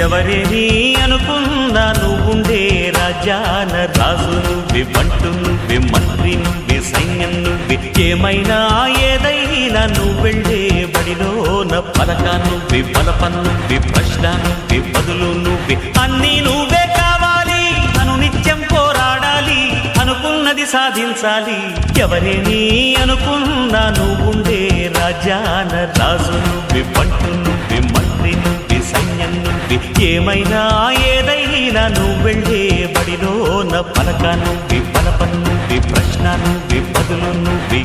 ఎవరేని అనుకున్నా నువ్వుండే రాజ్యాన రాజు నువ్వే, బంటు నువ్వే, మంత్రి నువ్వే, సైన్యం నువ్వే, ఏమైనా ఏదైనా నువ్వెళ్ళే బడిలోన పలక నువ్వే, బలపం నువ్వే, ప్రశ్న నువ్వే, బదులు నువ్వే, అన్నీ నువ్వే కావాలి. నిత్యం పోరాడాలి, అనుకున్నది సాధించాలి. ఎవరేని అనుకున్నా నువ్వుండే రాజ్యాన రాజు నువ్వే, బంటు నువ్వే, మంత్రి నువ్వే, సైన్యం నువ్వే, ఏమైనా ఏదైనా నువ్వెళ్ళే బడిలోన పలక నువ్వే, బలపం నువ్వే, ప్రశ్న నువ్వే, బదులు నువ్వే.